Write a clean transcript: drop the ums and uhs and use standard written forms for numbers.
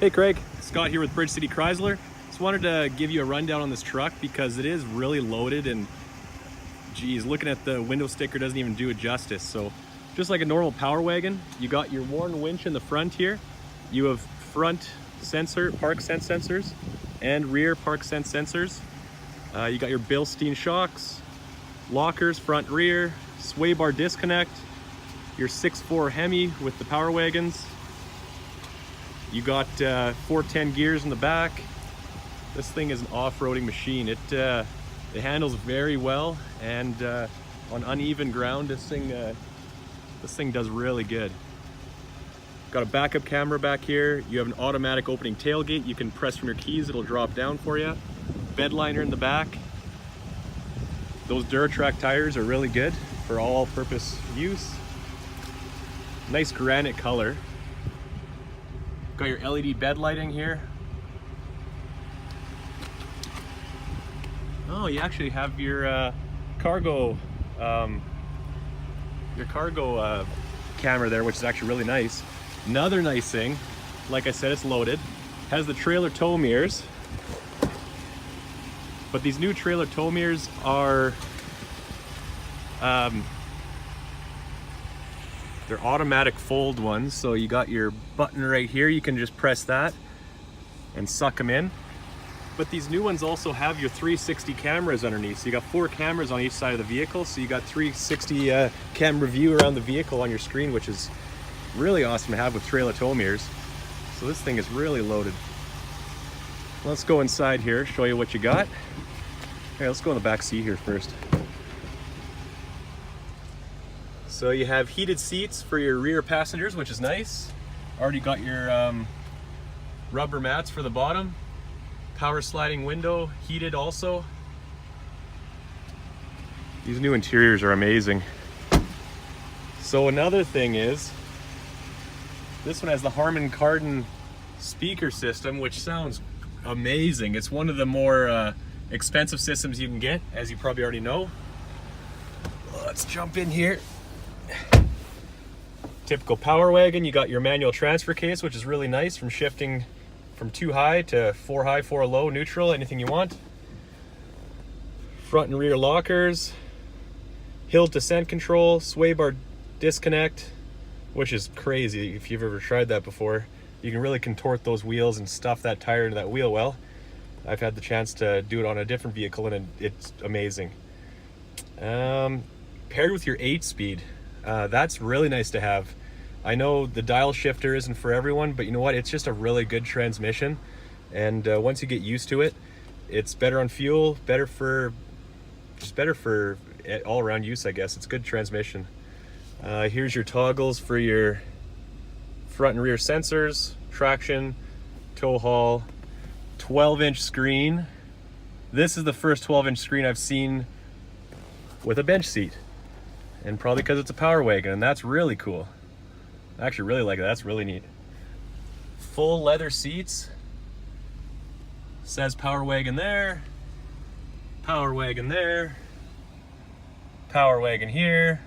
Hey Craig, Scott here with Bridge City Chrysler. Just wanted to give you a rundown on this truck because it is really loaded and geez, looking at the window sticker doesn't even do it justice. So just like a normal Power Wagon, you got your Warn winch in the front here. You have front sensor, park sense sensors and rear park sense sensors. You got your Bilstein Shocks, lockers, front, rear, sway bar disconnect, your 6.4 Hemi with the Power Wagons. You got 410 gears in the back. This thing is an off-roading machine. It handles very well, and on uneven ground, this thing does really good. Got a backup camera back here. You have an automatic opening tailgate. You can press from your keys, it'll drop down for you. Bed liner in the back. Those Duratrack tires are really good for all-purpose use. Nice granite color. Got your LED bed lighting here. Oh, you actually have your cargo camera there, which is actually really nice. Another nice thing, like I said, it's loaded. Has the trailer tow mirrors. But these new trailer tow mirrors are they're automatic fold ones, so you got your button right here, you can just press that and suck them in. But these new ones also have your 360 cameras underneath, so you got 4 cameras on each side of the vehicle, so you got 360 camera view around the vehicle on your screen, which is really awesome to have with trailer tow mirrors. So this thing is really loaded. Let's go inside here, show you what you got. Okay, let's go in the back seat here first. So you have heated seats for your rear passengers, which is nice. Already got your rubber mats for the bottom. Power sliding window, heated also. These new interiors are amazing. So another thing is, this one has the Harman Kardon speaker system, which sounds amazing. It's one of the more expensive systems you can get, as you probably already know. Let's jump in here. Typical Power Wagon, you got your manual transfer case, which is really nice, from shifting from 2 high to 4 high, 4 low, neutral, anything you want. Front and rear lockers, hill descent control, sway bar disconnect, which is crazy if you've ever tried that before. You can really contort those wheels and stuff that tire into that wheel well. I've had the chance to do it on a different vehicle and it's amazing. Paired with your 8-speed, that's really nice to have. I know the dial shifter isn't for everyone, but you know what? It's just a really good transmission. And once you get used to it, it's better on fuel, better for all around use, I guess. It's good transmission. Here's your toggles for your front and rear sensors, traction, tow haul, 12-inch screen. This is the first 12-inch screen I've seen with a bench seat. And probably because it's a Power Wagon, and that's really cool. I actually really like that, that's really neat. Full leather seats. Says Power Wagon there, Power Wagon there, Power Wagon here.